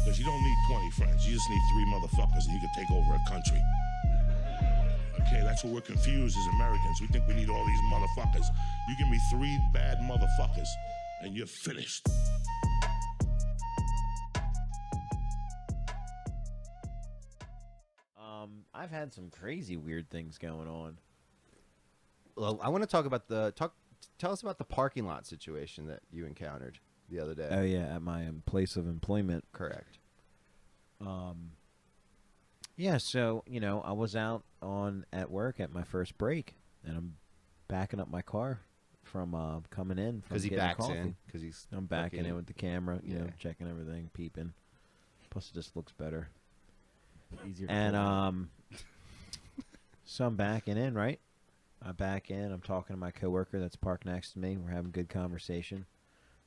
Because you don't need 20 friends. You just need 3 motherfuckers and you can take over a country. Okay, that's what we're confused as Americans. We think we need all these motherfuckers. You give me 3 bad motherfuckers and you're finished. I've had some crazy weird things going on. Well, I want to talk about tell us about the parking lot situation that you encountered the other day. Oh yeah, at my place of employment. Correct. Yeah, so I was out at work at my first break, and I'm backing up my car from coming in Because he getting backs coffee. in. Because he's I'm backing fucking- in with the camera, Yeah. checking everything, peeping. Plus, it just looks better. Easier. And so I'm backing in, right? I back in. I'm talking to my coworker that's parked next to me. We're having good conversation.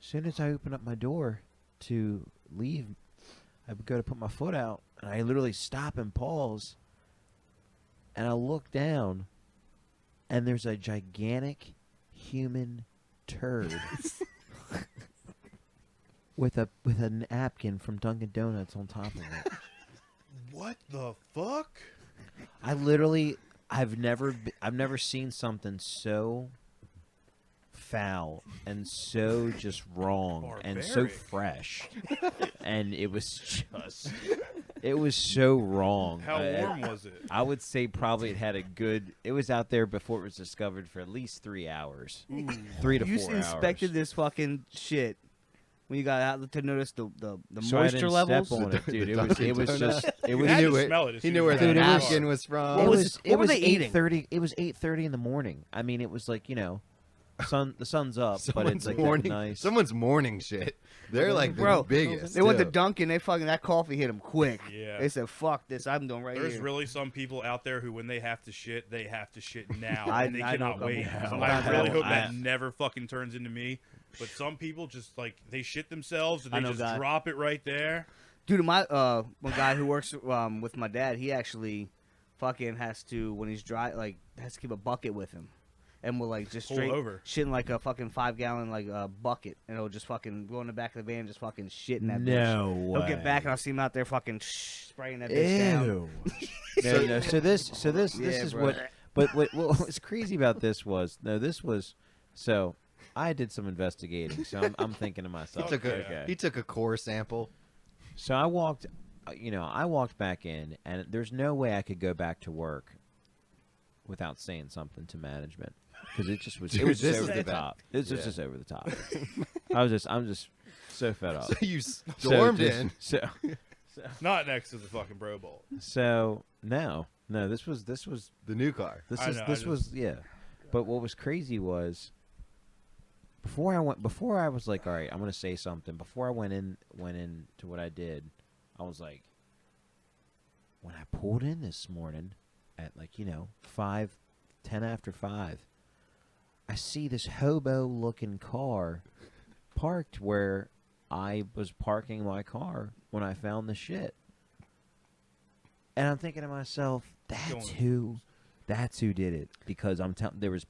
As soon as I open up my door to leave, I would go to put my foot out, and I literally stop and pause, and I look down, and there's a gigantic human turd with a napkin from Dunkin' Donuts on top of it. What the fuck? I've never seen something so foul and so just wrong and so Barbaric. fresh, and it was so wrong. How warm was it? I would say probably it was out there before it was discovered for at least 3 hours. 3 to 4 You hours. inspected this fucking shit when you got out to notice the So I moisture didn't levels. Step on it, dude. The It was Dunkin' just. Donuts. It You was. had He to knew it. smell it as He soon knew as where you the Dude, it got in was- napkin was from. What It was- was. what It were was they eating? 8:30. It was 8:30 in the morning. I mean, it was like the sun's up, but it's like that morning, nice. someone's morning shit. They're like the Bro, biggest. They went to too. Dunkin', they fucking that coffee hit them quick. Yeah. They said, "Fuck this, I'm doing right There's here." really some people out there who, when they have to shit now, I- and they I know cannot a wait. couple. So I I really know. hope that never fucking turns into me. But some people just they shit themselves and I they know just that. drop it right there. Dude, my one guy who works with my dad, he actually fucking has to when he's dry, has to keep a bucket with him, and will just Pull straight over. shit in a fucking 5-gallon bucket, and it'll just fucking go in the back of the van, just fucking shit in that bitch. No way. He'll get back and I'll see him out there fucking spraying that bitch down. Ew. No. So this Yeah, is bro. But what was crazy about this was so I did some investigating. So I'm thinking to myself, He took a core sample. So I walked back in, and there's no way I could go back to work without saying something to management because it just was. Dude, It was this just is over the the top. It was Yeah. just over the top. I'm just so fed up. So you stormed in. So Not next to the fucking Bro Bowl. no. This was The new car. this was yeah. But what was crazy was before I was like, all right, I'm gonna say something. Before I went into what I did, I was like, when I pulled in this morning at 5:10 after 5, I see this hobo looking car parked where I was parking my car when I found the shit. And I'm thinking to myself, that's who did it, because I'm telling there was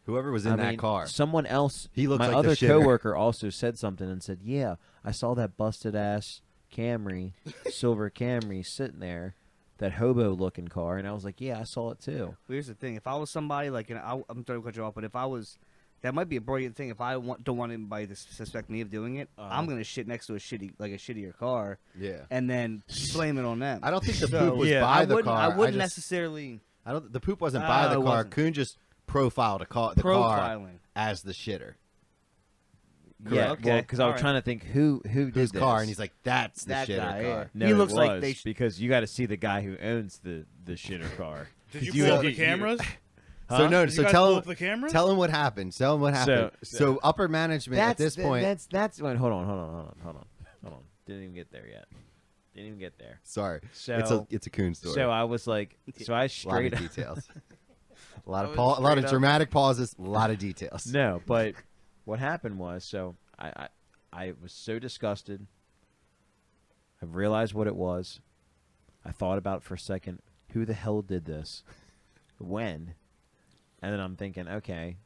Whoever was in that car. Someone else. He looked my like the other shitter. coworker also said something and said, "Yeah, I saw that busted ass Camry, silver Camry sitting there, that hobo looking car." And I was like, "Yeah, I saw it too." Here's the thing: if I was somebody I'm trying to cut you off, but if I was, that might be a brilliant thing. If I don't want anybody to suspect me of doing it, I'm gonna shit next to a shittier car, Yeah. and then blame it on them. I don't think the So, poop was yeah, by the I car. wouldn't just- necessarily I don't. The poop wasn't No, by the it car. wasn't. Kuhn just profiled the car profiling. as the shitter. Yeah, Okay, well, because I was alright. trying to think who did His this. car, and he's like, "That's the That shitter guy, car." yeah. No, He it looks like was, they because you got to see the guy who owns the shitter car. Did you You- pull up you- the cameras? So Huh? no. Did So you guys tell pull him. up the cameras? Tell him what happened. Tell him what happened. So upper management at this point. That's wait, hold on. Didn't even get there yet. Sorry. So it's a Kuhn story. So I was like, so I a lot straight of up. details. a lot of I was a lot of straight up- dramatic pauses. A lot of details. No, but what happened was, so I was so disgusted. I realized what it was. I thought about it for a second. Who the hell did this? When? And then I'm thinking, okay,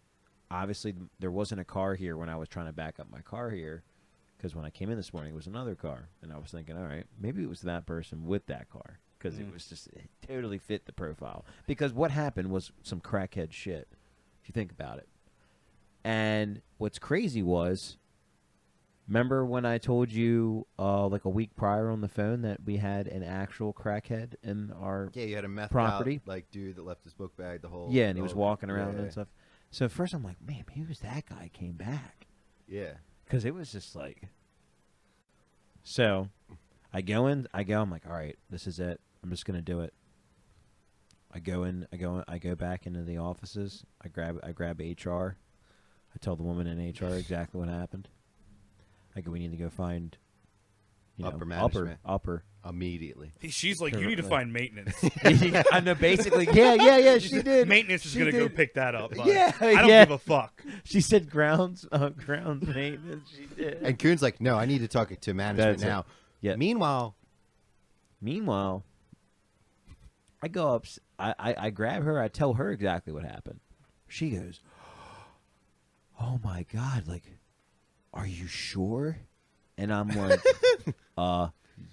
obviously there wasn't a car here when I was trying to back up my car here, Because when I came in this morning, it was another car, and I was thinking, all right, maybe it was that person with that car, because it was just it totally fit the profile. Because what happened was some crackhead shit, if you think about it. And what's crazy was, remember when I told you like a week prior on the phone that we had an actual crackhead in our Yeah, you had a meth property? out, like dude that left his book bag the whole. Yeah, and he the was whole- walking around yeah, and stuff. So at first I'm like, man, maybe it was that guy came back. Yeah. Because it was just like... So I go, I'm like, all right, this is it. I'm just going to do it. I go back into the offices. I grab HR. I tell the woman in HR exactly what happened. I go, we need to go find, Upper management. upper. Immediately. She's like, you need to find maintenance. I know, basically, yeah, she did. Maintenance is She going to go did. pick that up. bud. Yeah, I don't yeah. give a fuck. She said grounds maintenance. She did. And Kuhn's like, no, I need to talk to management That's it. now. Yeah. Meanwhile, I go up. I grab her. I tell her exactly what happened. She goes, "Oh my god! Like, are you sure?" And I'm like,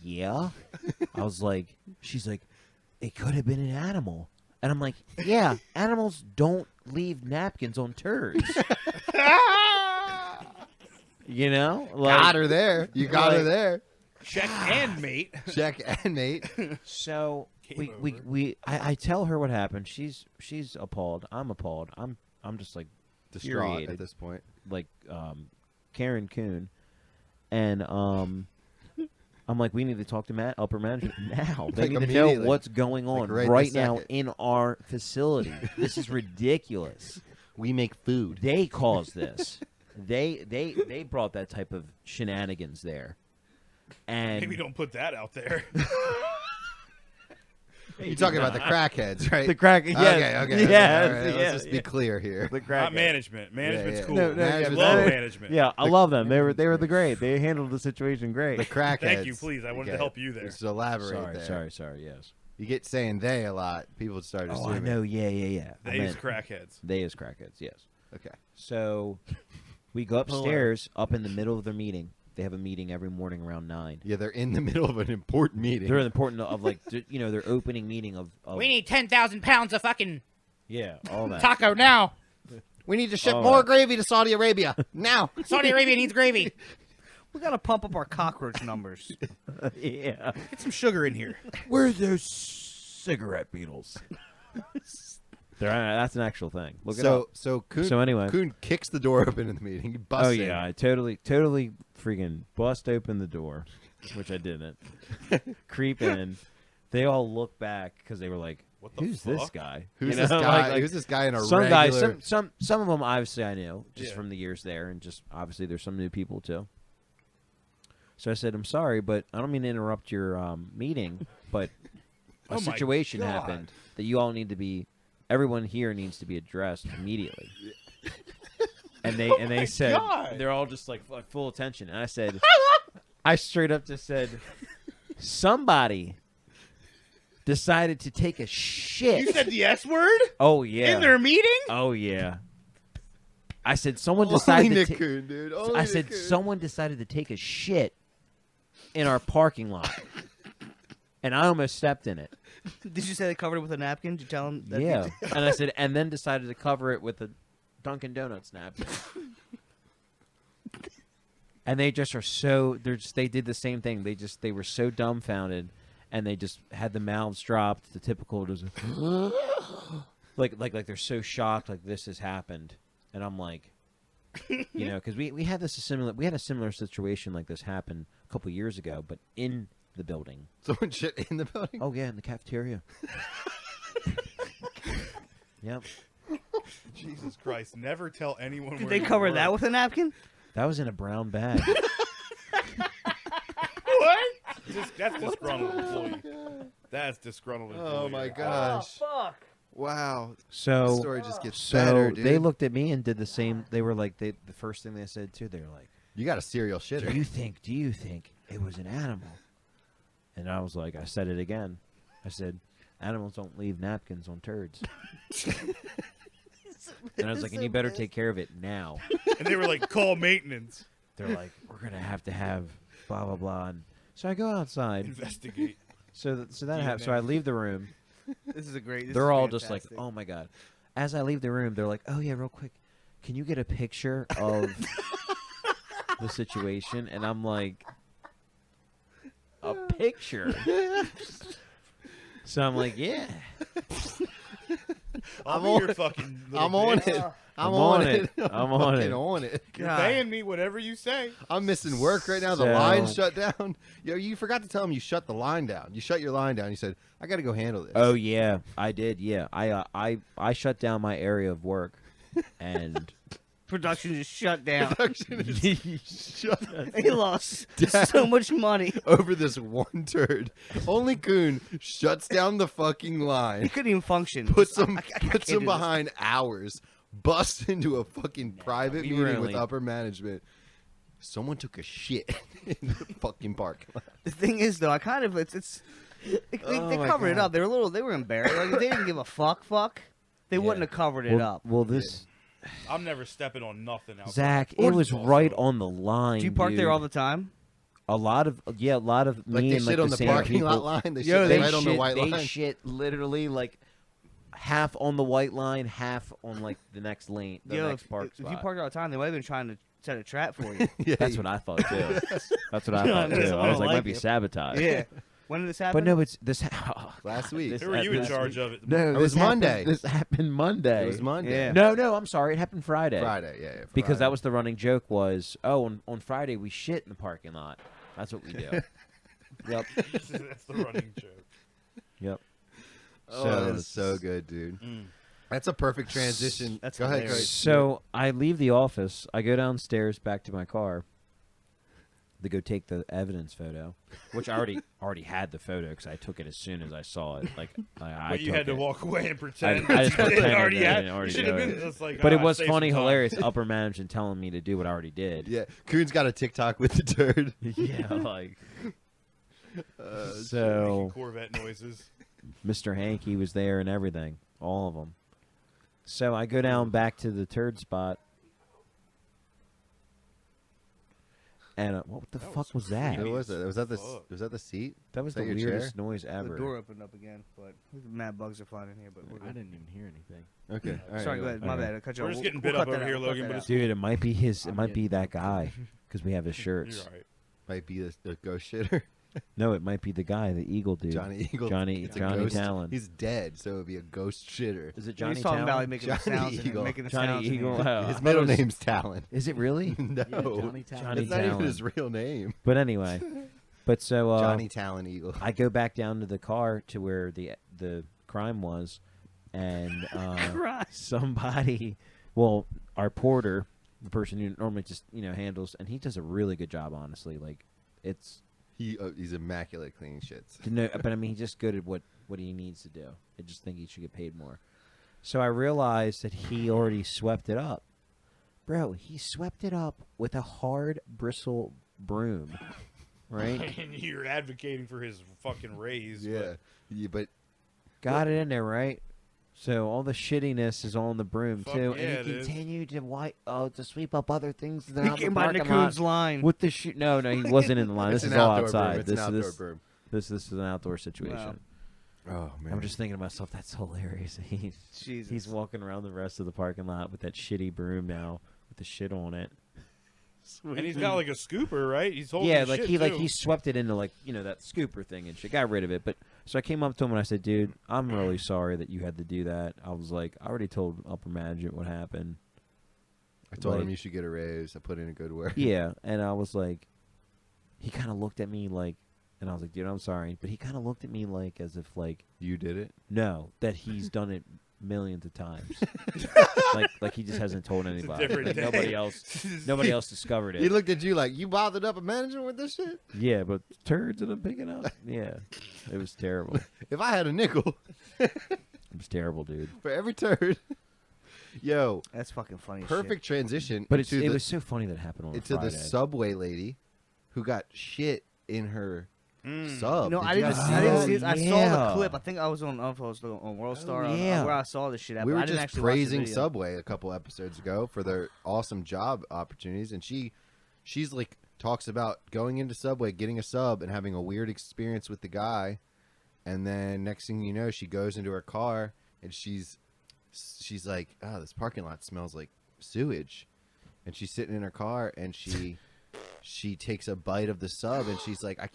yeah. I was like, she's like, it could have been an animal. And I'm like, yeah, animals don't leave napkins on turds. You know? Like, got her there. You got her like- there. Check and mate. Check and mate. So Game I tell her what happened. She's appalled. I'm appalled. I'm just like Distraught infuriated. at this point. Like Karen Kuhn. And I'm like, we need to talk to upper management now. They Like, need to know immediately. what's going on Like, right right this now second. in our facility. This is ridiculous. We make food. They caused this. They brought that type of shenanigans there. And Maybe don't put that out there. You're talking about the crackheads, right? the crack. Yes, Okay. yes, All right, yes, let's just be yes. clear here. The Not crack. management. Management's yeah. cool. No, I yeah, love the- management. Yeah, I love them. They were the great. They handled the situation great. The crackheads. Thank you, please. I wanted to help you there. Just elaborate there. Sorry. Yes. You get saying they a lot. People start Oh, assuming. I know. Yeah. I They is meant- crackheads. They is crackheads. Yes. Okay. So we go upstairs, up in the middle of their meeting. They have a meeting every morning around 9. Yeah, they're in the middle of an important meeting. They're important of like their opening meeting of We need 10,000 pounds of fucking yeah, all that. taco now. We need to ship Oh, more right. gravy to Saudi Arabia now. Saudi Arabia needs gravy. We gotta pump up our cockroach numbers. Yeah. Get some sugar in here. Where's those cigarette beetles? That's an actual thing. Look it up. So Kuhn, So anyway. Kuhn kicks the door open in the meeting. He busts Oh in. yeah, I totally freaking bust open the door, which I didn't. Creep in. They all look back because they were like, What the "Who's this fuck? guy? Who's You this know, guy? like- Who's this guy in a some regular? guys, some of them obviously I knew just Yeah. from the years there, and just obviously there's some new people too. So I said, "I'm sorry, but I don't mean to interrupt your meeting, but a Oh my situation God. happened that you all need to be, everyone here needs to be addressed immediately." And they said God. they're all just like full attention, and I said, I straight up just said, somebody decided to take a shit. You said the S word Oh yeah. in their meeting? Oh yeah. I said someone Only decided Nick to Kuhn, dude. I Only said Nick Kuhn. someone decided to take a shit in our parking lot. And I almost stepped in it. Did you say they covered it with a napkin? Did you tell them? That Yeah. And I said and then decided to cover it with a Dunkin' Donuts napkin. And they just are so they did the same thing. They were so dumbfounded and they just had the mouths dropped, the typical just like they're so shocked like this has happened. And I'm like, you know, because we had a similar situation like this happen a couple years ago, but in the building. Someone shit in the building. Oh yeah, in the cafeteria. Yep, Jesus Christ. Never tell anyone Did where they you cover work. that with a napkin? that was in a brown bag. What? That's disgruntled employee. That's disgruntled employee. Oh my gosh! fuck! Wow. The So story just gets so better, dude. they looked at me and did the same. They were like, the first thing they said too. They were like, You got a serial Do shitter. you think it was an animal? And I was like, I said it again. I said, animals don't leave napkins on turds. And I was like, and you better take care of it now. And they were like, call maintenance. they're like, we're gonna have to have blah blah blah. And so I go outside. Investigate. So that happens. So I leave the room. This is a great. They're all just like, oh my god. As I leave the room, they're like, oh yeah, real quick, can you get a picture of the situation? And I'm like, a picture? So I'm like, yeah. I'm on your fucking. I'm on bitch. it. I'm on it. I'm on fucking it. on it. You're God. paying me whatever you say. I'm missing work right now. The So- line's shut down. Yo, you forgot to tell him you shut the line down. You shut your line down. You said, I got to go handle this. Oh yeah, I did. Yeah, I shut down my area of work, and Production just shut down. Production is shut He lost Dad. so much money. over this one turd. Only Kuhn shuts down the fucking He line, couldn't even function. puts him I can't puts do him this. behind hours, busts into a fucking private we meeting with really- upper management. Someone took a shit in the fucking parking lot. The thing is, though, I kind of they Oh my covered it God. up. They were embarrassed. Like, if they didn't give a fuck, they wouldn't have covered it up. Well, this I'm never stepping on nothing else. Zach, Or- it was right on the line. Do you park there dude. all the time? A lot of Like me they and shit like on the the same parking people. lot line. They Yo, shit they right on the white they line. shit literally like half on the white line, half on like the next lane, the Yo, next park if you spot. parked all the time, they might have been trying to set a trap for you. Yeah, That's what I thought too. That's what I thought too. I was like, might be sabotage. Yeah. When did this happen? But no, it's this. last week. This- Who are you in this- charge of it? No, It was this happened- Monday. This happened Monday. It was Monday. Yeah. No, I'm sorry. It happened Friday. Friday. Yeah. Because that Friday. was the running joke was, on Friday we shit in the parking lot. That's what we do. Yep. That's the running joke. Yep. Oh, So that is so good, dude. Mm. That's a perfect transition. That's Go ahead, hilarious. Craig. So I leave the office. I go downstairs back to my car to go take the evidence photo, which I already had the photo because I took it as soon as I saw it. Like I But you took had to it. walk away and pretend. I just that you pretended already that I had. didn't already You should have do been it. just like. But it "Ah, was save funny, some time." hilarious. Upper management telling me to do what I already did. Yeah, Kuhn's got a TikTok with the turd. Yeah, like Making so. Corvette noises. Mr. Hankey was there and everything, all of them. So I go down back to the turd spot, and what the fuck was that? Who was it? Was that the Fuck. was that the seat? That was Is that the your weirdest chair? noise The ever. door opened up again, but mad bugs are flying in here. But we're I good. didn't even hear anything. Okay. All right, Sorry, go ahead. My Okay. bad. I cut you We're off. just We'll- getting we'll bit up cut that over out. here, We'll cut Logan, that but out. it's Dude, it might be his. It I'm might be getting- that guy because we have his You're shirts. all right. Might be the ghost shitter. No, it might be the guy, the eagle dude. Johnny Eagle. Johnny It's a Johnny ghost. Talon. He's dead, so it'd be a ghost shitter. Is it Johnny He's talking about like Talon? making the Johnny sounds. Eagle. Making the Johnny sounds in Eagle. here. Oh, His I middle thought it was- name's Talon. Is it really? No, Johnny Talon. it's not even his real name. But anyway, but so Johnny Talon Eagle. I go back down to the car to where the crime was, and Crime. somebody, well, our porter, the person who normally just handles, and he does a really good job, honestly. Like, it's He's immaculate cleaning shits. no, but I mean, he's just good at what he needs to do. I just think he should get paid more. So I realized that he already swept it up, bro. He swept it up with a hard bristle broom, right? And you're advocating for his fucking raise. Yeah, but Got it in there, right? So all the shittiness is on the broom Fuck too, yeah, and it he is. continued to sweep up other things that are He out in the came by the parking lot Kuhn's line. with the shoot. No, he wasn't in the line. it's This an is all outdoor outside. broom. It's This an outdoor this broom. this is an outdoor situation. Oh man, I'm just thinking to myself, that's hilarious. Jesus. He's walking around the rest of the parking lot with that shitty broom now with the shit on it. And he's got like a scooper, right? He's holding Yeah, the like shit, he too. he swept it into that scooper thing and shit. Got rid of it, but so I came up to him and I said, "Dude, I'm really sorry that you had to do that." I was like, I already told upper management what happened. I told him like- you should get a raise. I put in a good word. Yeah, and I was like, he kind of looked at me like, and I was like, "Dude, I'm sorry," but he kind of looked at me like as if like, You did it. no, that he's done it millions of times, like he just hasn't told anybody. different Like, day. nobody else discovered He it. looked at you like you bothered up a manager with this shit. Yeah, but turds that I'm picking up. Yeah, it was terrible. If I had a nickel It was terrible, dude. for every turd, yo, That's fucking funny. as perfect transition. But into it the, was so funny that it happened on a into Friday. the subway lady who got shit in her sub. shit. No, Did I you didn't. guys I didn't that? see it. I saw yeah. the clip. I think I was on World Star yeah. where I saw this shit. We but were I didn't just actually watch the praising video. Subway a couple episodes ago for their awesome job opportunities, and she she's like talks about going into Subway, getting a sub, and having a weird experience with the guy, and then next thing you know, she goes into her car and she's like, "Oh, this parking lot smells like sewage," and she's sitting in her car and she takes a bite of the sub and she's like, I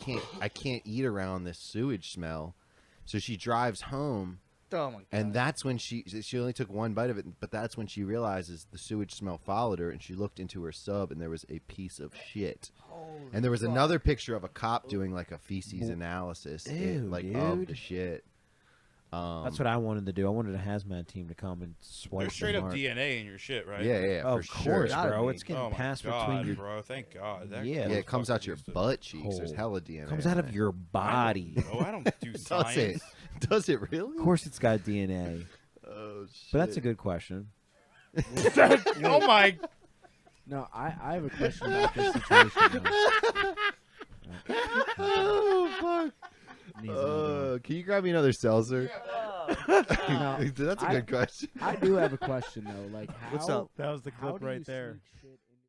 can't eat around this sewage smell, so she drives home. Oh my god! And that's when she only took one bite of it, but that's when she realizes the sewage smell followed her, and she looked into her sub, and there was a piece of shit. And there was another picture of a cop doing like a feces analysis, Ew, of dude. the shit. That's what I wanted to do. I wanted a hazmat team to come and swipe. There's straight the up mark. DNA in your shit, right? Yeah, Oh, for of sure. course, Gotta bro. be. It's getting Oh my passed god, between your. bro. Thank God. That Yeah. Yeah, it comes out your used to- butt cheeks. There's Hole. hella DNA. Comes in out of it. your body. No, I don't do Does science. it? Does it really? Of course, it's got DNA. Oh shit. But that's a good question. Oh my! No, I have a question about this situation. Oh fuck. Needs another one. Can you grab me another seltzer? No, That's a I- good question. I do have a question though. Like, how? What's up? That was the how clip do right you there. sneak shit